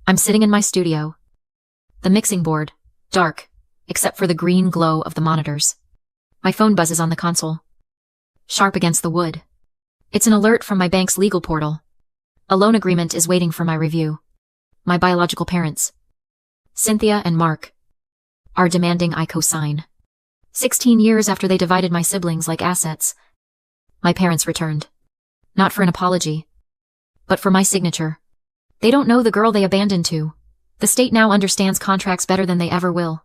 I'm sitting in my studio. The mixing board, dark, except for the green glow of the monitors. My phone buzzes on the console. Sharp against the wood. It's an alert from my bank's legal portal. A loan agreement is waiting for my review. My biological parents, Cynthia and Mark, are demanding I co-sign. 16 years after they divided my siblings like assets, my parents returned. Not for an apology, but for my signature. They don't know the girl they abandoned to. The state now understands contracts better than they ever will.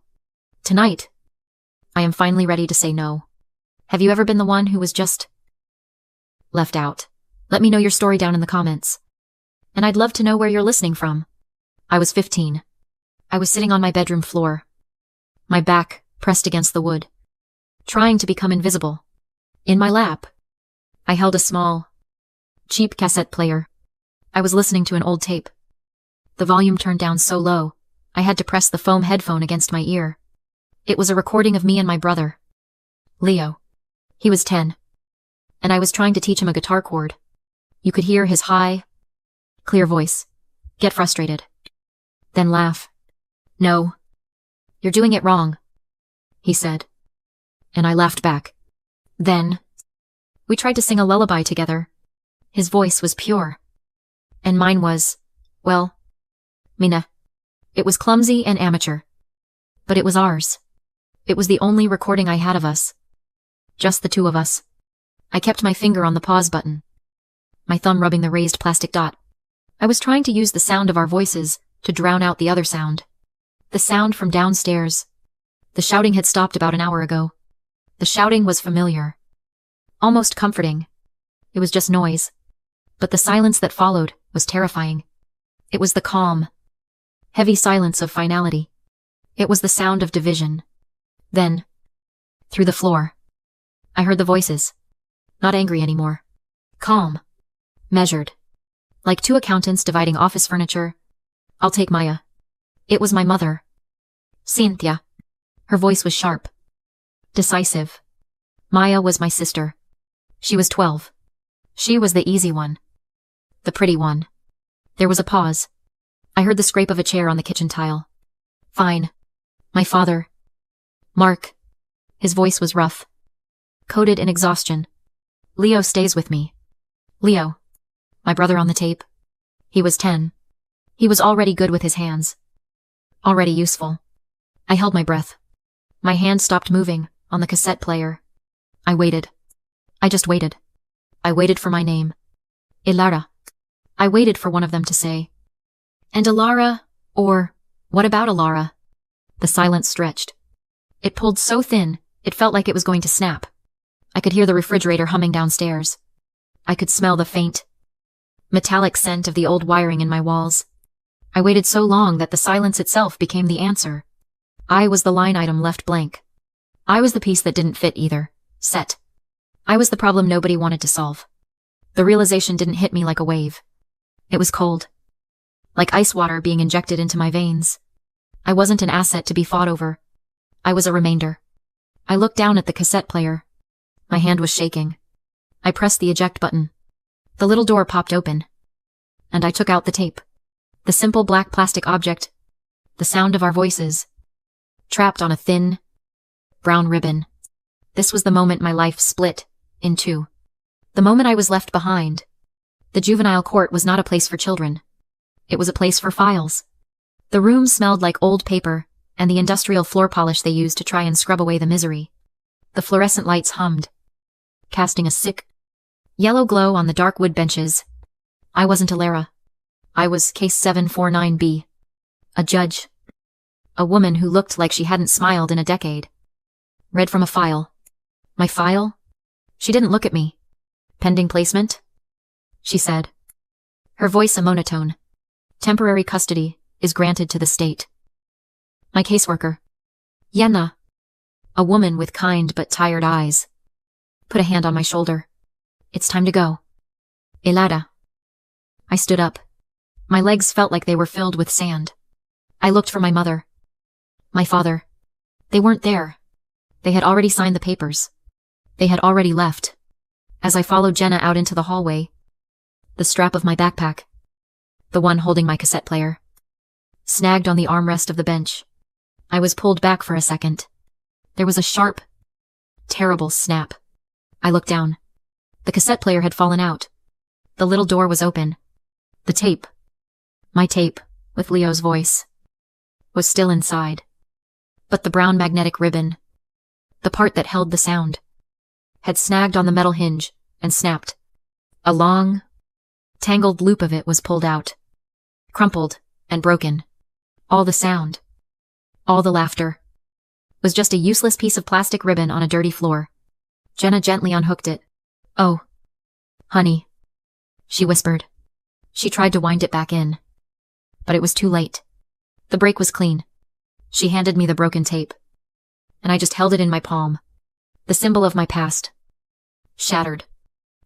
Tonight, I am finally ready to say no. Have you ever been the one who was just left out? Let me know your story down in the comments. And I'd love to know where you're listening from. I was 15. I was sitting on my bedroom floor, my back pressed against the wood, trying to become invisible. In my lap, I held a small, cheap cassette player. I was listening to an old tape. The volume turned down so low, I had to press the foam headphone against my ear. It was a recording of me and my brother, Leo. He was 10, and I was trying to teach him a guitar chord. You could hear his high, clear voice get frustrated, then laugh. "No, you're doing it wrong," he said. And I laughed back. Then, we tried to sing a lullaby together. His voice was pure, and mine was, well, Mina. It was clumsy and amateur, but it was ours. It was the only recording I had of us. Just the two of us. I kept my finger on the pause button, my thumb rubbing the raised plastic dot. I was trying to use the sound of our voices to drown out the other sound. The sound from downstairs. The shouting had stopped about an hour ago. The shouting was familiar, almost comforting. It was just noise. But the silence that followed was terrifying. It was the calm, heavy silence of finality. It was the sound of division. Then, through the floor, I heard the voices. Not angry anymore. Calm. Measured. Like two accountants dividing office furniture. "I'll take Maya." It was my mother, Cynthia. Her voice was sharp, decisive. Maya was my sister. She was 12. She was the easy one, the pretty one. There was a pause. I heard the scrape of a chair on the kitchen tile. "Fine. My father, Mark." His voice was rough, coated in exhaustion. "Leo stays with me." Leo, my brother on the tape. He was 10. He was already good with his hands. Already useful. I held my breath. My hand stopped moving on the cassette player. I waited. I just waited. I waited for my name. Ilara. I waited for one of them to say. "And Ilara," or "What about Ilara?" The silence stretched. It pulled so thin, it felt like it was going to snap. I could hear the refrigerator humming downstairs. I could smell the faint, metallic scent of the old wiring in my walls. I waited so long that the silence itself became the answer. I was the line item left blank. I was the piece that didn't fit either set. I was the problem nobody wanted to solve. The realization didn't hit me like a wave. It was cold, like ice water being injected into my veins. I wasn't an asset to be fought over. I was a remainder. I looked down at the cassette player. My hand was shaking. I pressed the eject button. The little door popped open, and I took out the tape. The simple black plastic object, the sound of our voices, trapped on a thin, brown ribbon. This was the moment my life split in two. The moment I was left behind. The juvenile court was not a place for children. It was a place for files. The room smelled like old paper and the industrial floor polish they used to try and scrub away the misery. The fluorescent lights hummed, casting a sick, yellow glow on the dark wood benches. I wasn't Ilara. I was Case 749B. A judge. A woman who looked like she hadn't smiled in a decade. Read from a file. My file? She didn't look at me. "Pending placement?" she said. Her voice a monotone. "Temporary custody is granted to the state." My caseworker, Yenna, a woman with kind but tired eyes, put a hand on my shoulder. "It's time to go, Ilara." I stood up. My legs felt like they were filled with sand. I looked for my mother. My father. They weren't there. They had already signed the papers. They had already left. As I followed Jenna out into the hallway, the strap of my backpack, the one holding my cassette player, snagged on the armrest of the bench. I was pulled back for a second. There was a sharp, terrible snap. I looked down. The cassette player had fallen out. The little door was open. The tape, my tape, with Leo's voice, was still inside. But the brown magnetic ribbon, the part that held the sound, had snagged on the metal hinge and snapped. A long, tangled loop of it was pulled out, crumpled and broken. All the sound, all the laughter, was just a useless piece of plastic ribbon on a dirty floor. Jenna gently unhooked it. "Oh, honey," she whispered. She tried to wind it back in, but it was too late. The break was clean. She handed me the broken tape, and I just held it in my palm, the symbol of my past, shattered.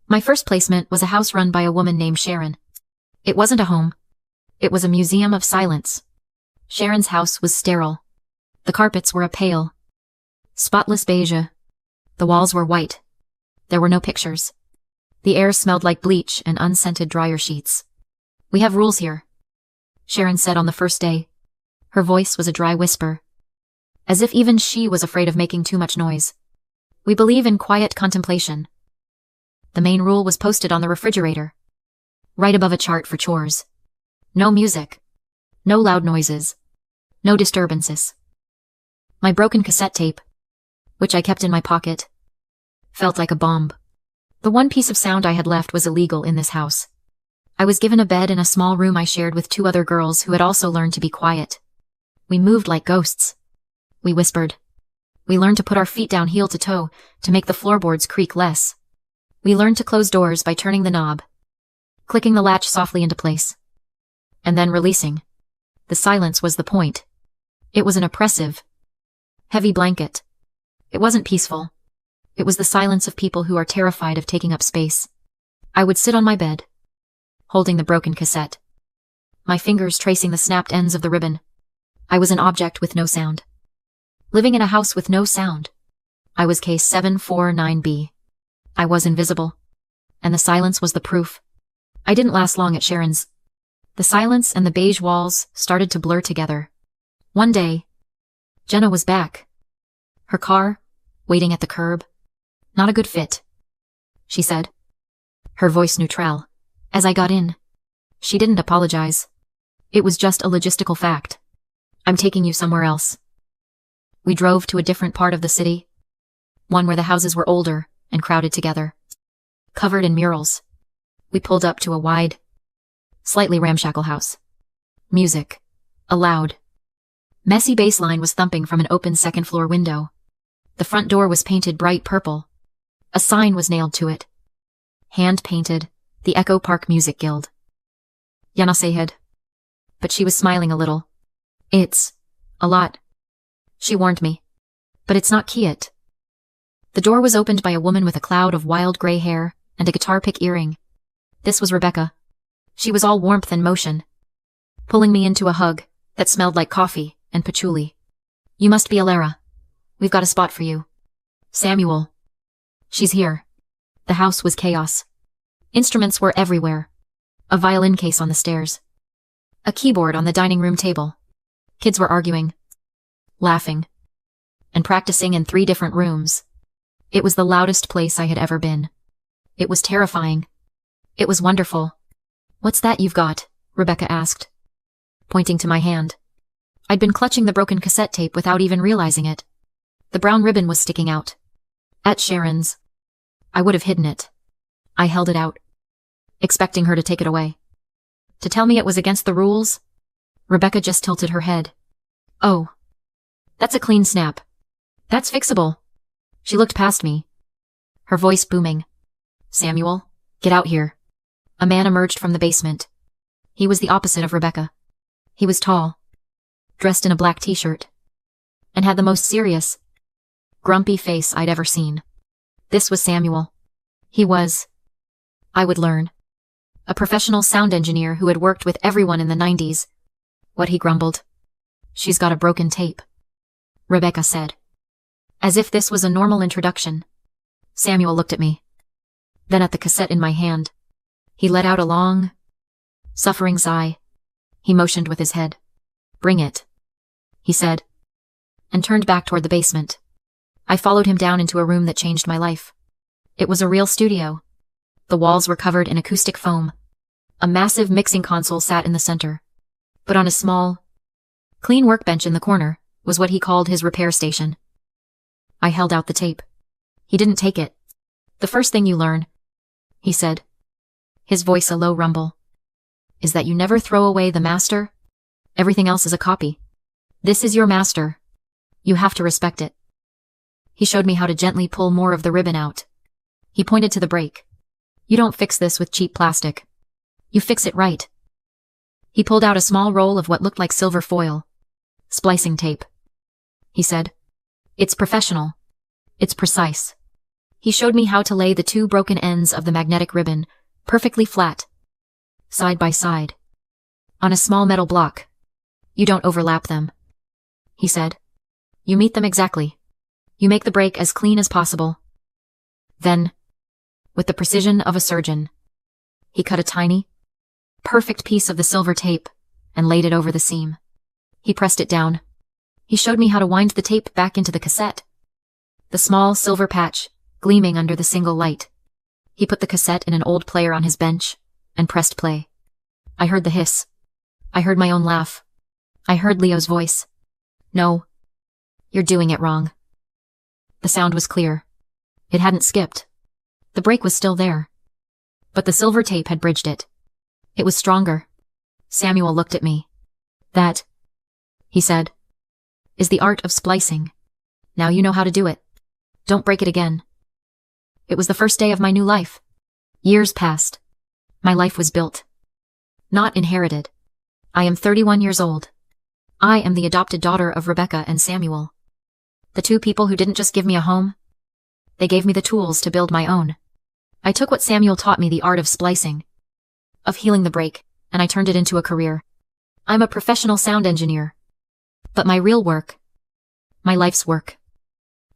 My first placement was a house run by a woman named Sharon. It wasn't a home. It was a museum of silence. Sharon's house was sterile. The carpets were a pale, spotless beige. The walls were white. There were no pictures. The air smelled like bleach and unscented dryer sheets. "We have rules here," Sharon said on the first day. Her voice was a dry whisper, as if even she was afraid of making too much noise. "We believe in quiet contemplation." The main rule was posted on the refrigerator, right above a chart for chores. No music, no loud noises, no disturbances. My broken cassette tape, which I kept in my pocket, felt like a bomb. The one piece of sound I had left was illegal in this house. I was given a bed in a small room I shared with 2 other girls who had also learned to be quiet. We moved like ghosts. We whispered. We learned to put our feet down heel to toe to make the floorboards creak less. We learned to close doors by turning the knob, clicking the latch softly into place, and then releasing. The silence was the point. It was an oppressive, heavy blanket. It wasn't peaceful. It was the silence of people who are terrified of taking up space. I would sit on my bed, holding the broken cassette, my fingers tracing the snapped ends of the ribbon. I was an object with no sound. Living in a house with no sound. I was case 749B. I was invisible, and the silence was the proof. I didn't last long at Sharon's. The silence and the beige walls started to blur together. One day, Jenna was back. Her car, waiting at the curb. "Not a good fit," she said, her voice neutral. As I got in, she didn't apologize. It was just a logistical fact. "I'm taking you somewhere else." We drove to a different part of the city, one where the houses were older and crowded together, covered in murals. We pulled up to a wide, slightly ramshackle house. Music, a loud, messy bass line was thumping from an open second-floor window. The front door was painted bright purple. A sign was nailed to it, hand-painted, the Echo Park Music Guild. Yana said, but she was smiling a little. "It's a lot," she warned me. "But it's not Kiet." The door was opened by a woman with a cloud of wild gray hair and a guitar pick earring. This was Rebecca. She was all warmth and motion, pulling me into a hug that smelled like coffee and patchouli. "You must be Alara. We've got a spot for you." "Samuel." "She's here." The house was chaos. Instruments were everywhere. A violin case on the stairs. A keyboard on the dining room table. Kids were arguing, laughing, and practicing in 3 different rooms. It was the loudest place I had ever been. It was terrifying. It was wonderful. "What's that you've got?" Rebecca asked, pointing to my hand. I'd been clutching the broken cassette tape without even realizing it. The brown ribbon was sticking out. At Sharon's, I would have hidden it. I held it out, expecting her to take it away. To tell me it was against the rules? Rebecca just tilted her head. "Oh, that's a clean snap. That's fixable." She looked past me, her voice booming. "Samuel, get out here." A man emerged from the basement. He was the opposite of Rebecca. He was tall, dressed in a black t-shirt, and had the most serious, grumpy face I'd ever seen. This was Samuel. He was, I would learn, a professional sound engineer who had worked with everyone in the 90s. What he grumbled. "She's got a broken tape," Rebecca said. As if this was a normal introduction. Samuel looked at me, then at the cassette in my hand. He let out a long, suffering sigh. He motioned with his head. Bring it, he said, and turned back toward the basement. I followed him down into a room that changed my life. It was a real studio. The walls were covered in acoustic foam. A massive mixing console sat in the center. But on a small, clean workbench in the corner was what he called his repair station. I held out the tape. He didn't take it. The first thing you learn, he said, his voice a low rumble, is that you never throw away the master. Everything else is a copy. This is your master. You have to respect it. He showed me how to gently pull more of the ribbon out. He pointed to the break. You don't fix this with cheap plastic. You fix it right. He pulled out a small roll of what looked like silver foil. Splicing tape. He said, it's professional. It's precise. He showed me how to lay the two broken ends of the magnetic ribbon, perfectly flat, side by side, on a small metal block. You don't overlap them, he said. You meet them exactly. You make the break as clean as possible. Then, with the precision of a surgeon, he cut a tiny, perfect piece of the silver tape and laid it over the seam. He pressed it down. He showed me how to wind the tape back into the cassette. The small silver patch gleaming under the single light. He put the cassette in an old player on his bench and pressed play. I heard the hiss. I heard my own laugh. I heard Leo's voice. No. You're doing it wrong. The sound was clear. It hadn't skipped. The break was still there. But the silver tape had bridged it. It was stronger. Samuel looked at me. That, he said, is the art of splicing. Now you know how to do it. Don't break it again. It was the first day of my new life. Years passed. My life was built. Not inherited. I am 31 years old. I am the adopted daughter of Rebecca and Samuel. The two people who didn't just give me a home. They gave me the tools to build my own. I took what Samuel taught me, the art of splicing, of healing the break, and I turned it into a career. I'm a professional sound engineer. But my real work, my life's work,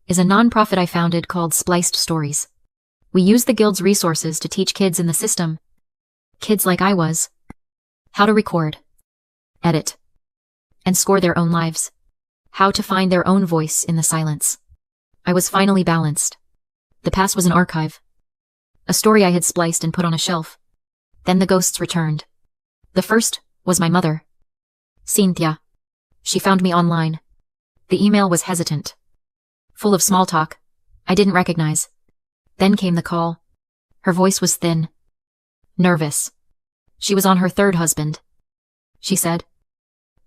is a non-profit I founded called Spliced Stories. We use the Guild's resources to teach kids in the system, kids like I was, how to record, edit, and score their own lives, how to find their own voice in the silence. I was finally balanced. The past was an archive, a story I had spliced and put on a shelf. Then the ghosts returned. The first was my mother, Cynthia. She found me online. The email was hesitant, full of small talk I didn't recognize. Then came the call. Her voice was thin, nervous. She was on her third husband, she said.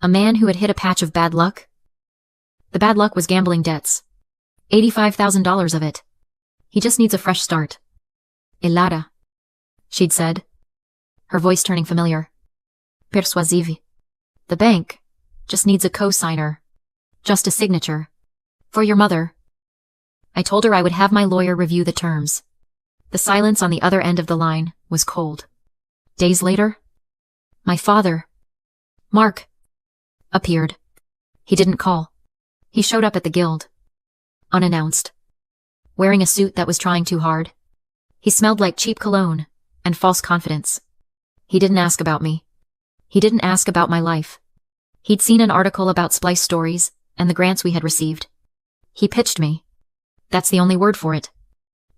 A man who had hit a patch of bad luck. The bad luck was gambling debts. $85,000 of it. He just needs a fresh start. Elara, she'd said, her voice turning familiar. Persuasive. The bank just needs a co-signer. Just a signature. For your mother. I told her I would have my lawyer review the terms. The silence on the other end of the line was cold. Days later, my father, Mark, appeared. He didn't call. He showed up at the guild, unannounced, wearing a suit that was trying too hard. He smelled like cheap cologne and false confidence. He didn't ask about me. He didn't ask about my life. He'd seen an article about Splice Stories and the grants we had received. He pitched me. That's the only word for it.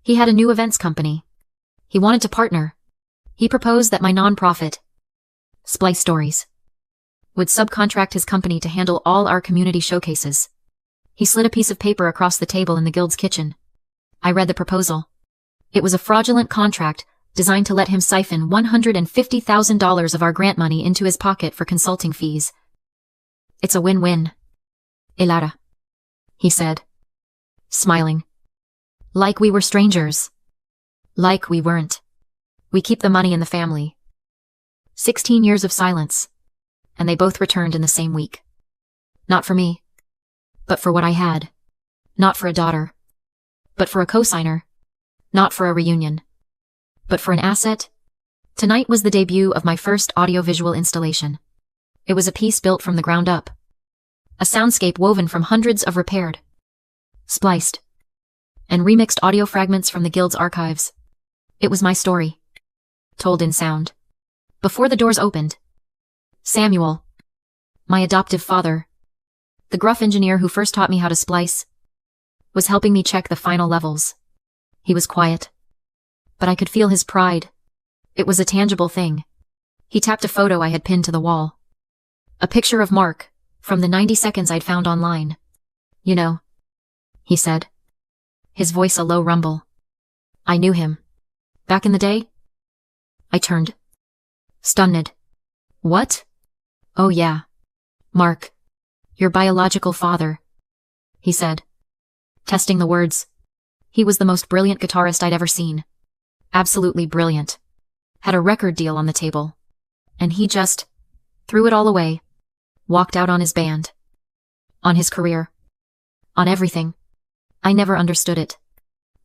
He had a new events company. He wanted to partner. He proposed that my non-profit, Splice Stories, would subcontract his company to handle all our community showcases. He slid a piece of paper across the table in the guild's kitchen. I read the proposal. It was a fraudulent contract designed to let him siphon $150,000 of our grant money into his pocket for consulting fees. It's a win-win, Elara, he said, smiling. Like we were strangers. Like we weren't. We keep the money in the family. 16 years of silence, and they both returned in the same week. Not for me, but for what I had. Not for a daughter, but for a cosigner. Not for a reunion, but for an asset. Tonight was the debut of my first audiovisual installation. It was a piece built from the ground up. A soundscape woven from hundreds of repaired, spliced, and remixed audio fragments from the guild's archives. It was my story, told in sound. Before the doors opened, Samuel, My adoptive father, the gruff engineer who first taught me how to splice, was helping me check the final levels. He was quiet, but I could feel his pride. It was a tangible thing. He tapped a photo I had pinned to the wall. A picture of Mark, from the 90 seconds I'd found online. You know, he said, his voice a low rumble. I knew him. Back in the day? I turned. Stunned. What? Oh yeah. Mark. Your biological father. He said, testing the words. He was the most brilliant guitarist I'd ever seen. Absolutely brilliant. Had a record deal on the table. And he just threw it all away. Walked out on his band. On his career. On everything. I never understood it.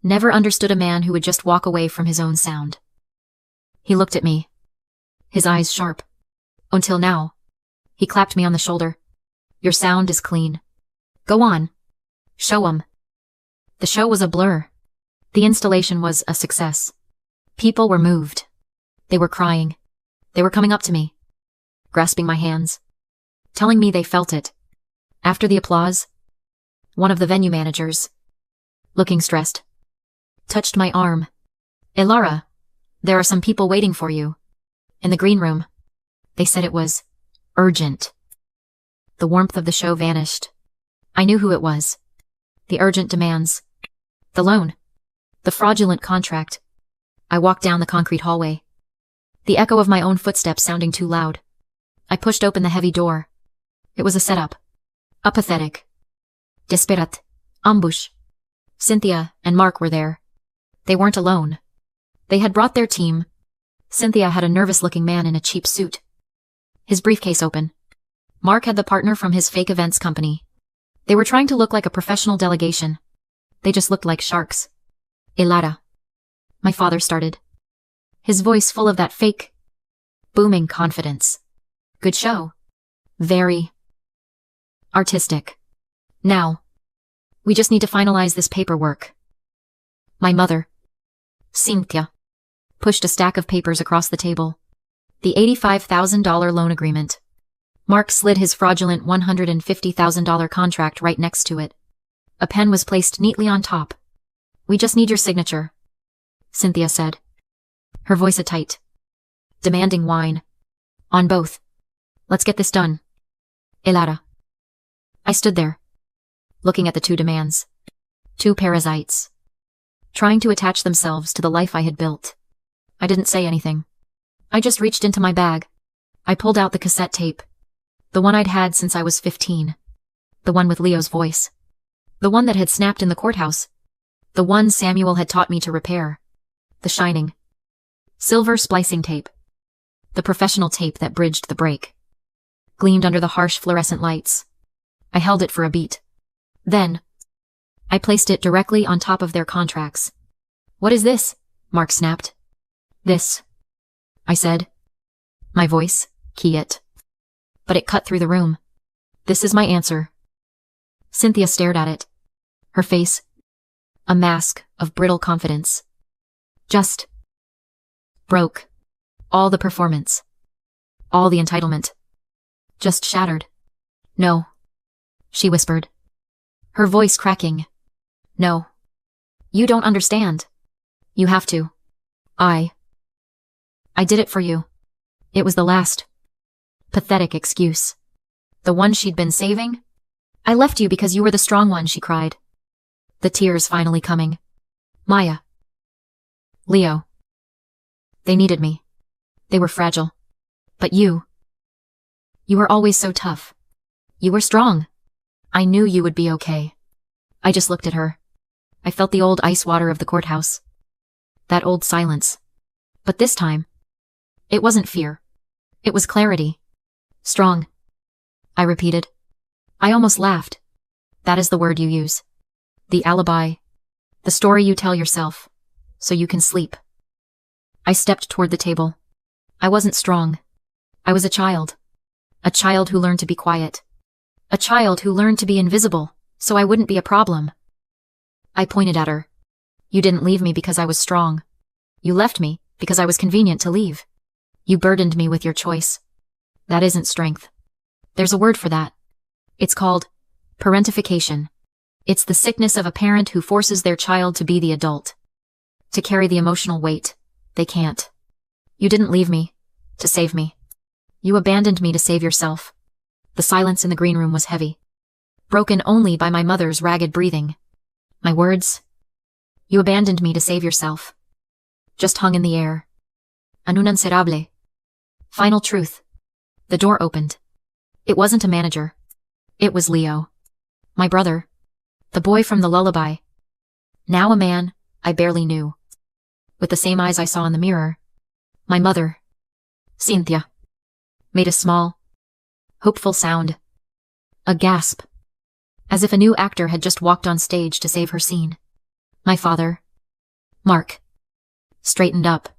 Never understood a man who would just walk away from his own sound. He looked at me. His eyes sharp. Until now. He clapped me on the shoulder. Your sound is clean. Go on. Show 'em. The show was a blur. The installation was a success. People were moved. They were crying. They were coming up to me, grasping my hands, telling me they felt it. After the applause, one of the venue managers, looking stressed, touched my arm. Elara, there are some people waiting for you. In the green room. They said it was urgent. The warmth of the show vanished. I knew who it was. The urgent demands. The loan. The fraudulent contract. I walked down the concrete hallway. The echo of my own footsteps sounding too loud. I pushed open the heavy door. It was a setup. Apathetic. Desperat. Ambush. Cynthia and Mark were there. They weren't alone. They had brought their team. Cynthia had a nervous-looking man in a cheap suit. His briefcase open. Mark had the partner from his fake events company. They were trying to look like a professional delegation. They just looked like sharks. Elara. My father started. His voice full of that fake, booming confidence. Good show. Very artistic. Now, we just need to finalize this paperwork. My mother, Cynthia, pushed a stack of papers across the table. The $85,000 loan agreement. Mark slid his fraudulent $150,000 contract right next to it. A pen was placed neatly on top. We just need your signature, Cynthia said. Her voice a tight, demanding whine. On both. Let's get this done. Elara. I stood there, looking at the two demands. Two parasites. Trying to attach themselves to the life I had built. I didn't say anything. I just reached into my bag. I pulled out the cassette tape. The one I'd had since I was 15. The one with Leo's voice. The one that had snapped in the courthouse. The one Samuel had taught me to repair. The shining silver splicing tape. The professional tape that bridged the break. Gleamed under the harsh fluorescent lights. I held it for a beat. Then, I placed it directly on top of their contracts. What is this? Mark snapped. This, I said. My voice, key it. But it cut through the room. This is my answer. Cynthia stared at it. Her face, a mask of brittle confidence. Just broke. All the performance. All the entitlement. Just shattered. No. She whispered. Her voice cracking. No. You don't understand. You have to. I did it for you. It was the last pathetic excuse. The one she'd been saving? I left you because you were the strong one, she cried. The tears finally coming. Maya. Leo. They needed me. They were fragile. But you were always so tough. You were strong. I knew you would be okay. I just looked at her. I felt the old ice water of the courthouse. That old silence. But this time, it wasn't fear. It was clarity. Strong. I repeated. I almost laughed. That is the word you use. The alibi. The story you tell yourself, so you can sleep. I stepped toward the table. I wasn't strong. I was a child. A child who learned to be quiet. A child who learned to be invisible, so I wouldn't be a problem. I pointed at her. You didn't leave me because I was strong. You left me because I was convenient to leave. You burdened me with your choice. That isn't strength. There's a word for that. It's called parentification. It's the sickness of a parent who forces their child to be the adult. To carry the emotional weight. They can't. You didn't leave me to save me. You abandoned me to save yourself. The silence in the green room was heavy, broken only by my mother's ragged breathing. My words, you abandoned me to save yourself, just hung in the air. Ununancerable. Final truth. The door opened. It wasn't a manager. It was Leo. My brother. The boy from the lullaby. Now a man I barely knew. With the same eyes I saw in the mirror. My mother, Cynthia, made a small, hopeful sound. A gasp. As if a new actor had just walked on stage to save her scene. My father, Mark, straightened up.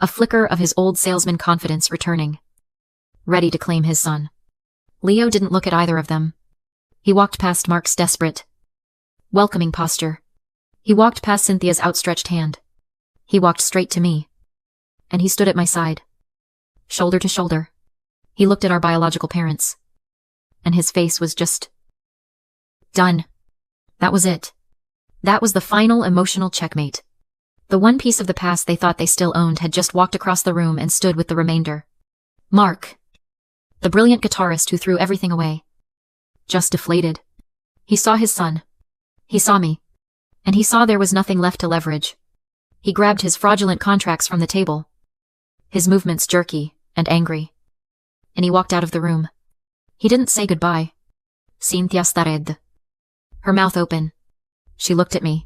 A flicker of his old salesman confidence returning. Ready to claim his son. Leo didn't look at either of them. He walked past Mark's desperate, welcoming posture. He walked past Cynthia's outstretched hand. He walked straight to me. And he stood at my side. Shoulder to shoulder. He looked at our biological parents. And his face was just done. That was it. That was the final emotional checkmate. The one piece of the past they thought they still owned had just walked across the room and stood with the remainder. Mark, the brilliant guitarist who threw everything away, just deflated. He saw his son. He saw me. And he saw there was nothing left to leverage. He grabbed his fraudulent contracts from the table. His movements jerky and angry. And he walked out of the room. He didn't say goodbye. Cynthia stared. Her mouth open. She looked at me.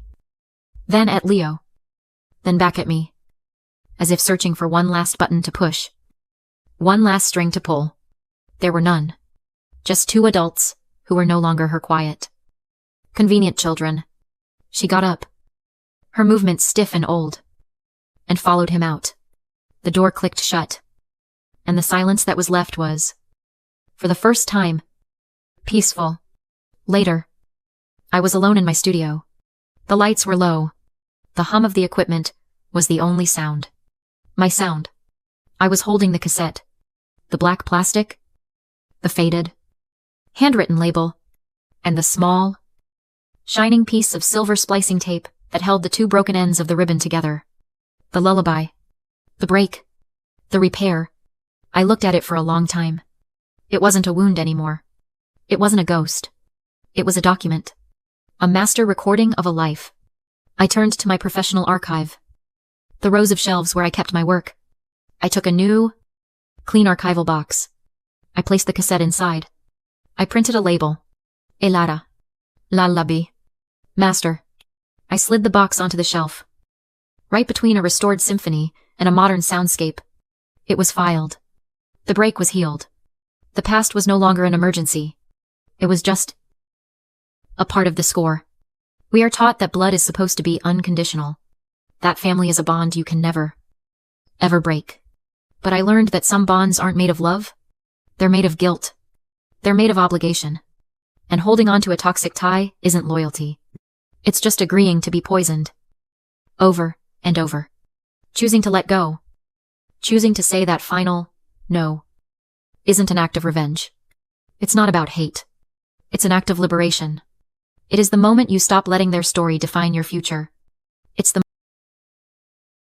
Then at Leo. Then back at me. As if searching for one last button to push. One last string to pull. There were none. Just two adults, who were no longer her quiet, convenient children. She got up. Her movements stiff and old. And followed him out. The door clicked shut. And the silence that was left was, for the first time, peaceful. Later, I was alone in my studio. The lights were low. The hum of the equipment was the only sound. My sound. I was holding the cassette. The black plastic. The faded, handwritten label. And the small, shining piece of silver splicing tape that held the two broken ends of the ribbon together. The lullaby. The break. The repair. I looked at it for a long time. It wasn't a wound anymore. It wasn't a ghost. It was a document. A master recording of a life. I turned to my professional archive. The rows of shelves where I kept my work. I took a new, clean archival box. I placed the cassette inside. I printed a label. Elara. Lullaby. Master. I slid the box onto the shelf. Right between a restored symphony and a modern soundscape. It was filed. The break was healed. The past was no longer an emergency. It was just a part of the score. We are taught that blood is supposed to be unconditional. That family is a bond you can never, ever break. But I learned that some bonds aren't made of love. They're made of guilt. They're made of obligation. And holding on to a toxic tie isn't loyalty. It's just agreeing to be poisoned. Over and over. Choosing to let go. Choosing to say that final, no, isn't an act of revenge. It's not about hate. It's an act of liberation. It is the moment you stop letting their story define your future. It's the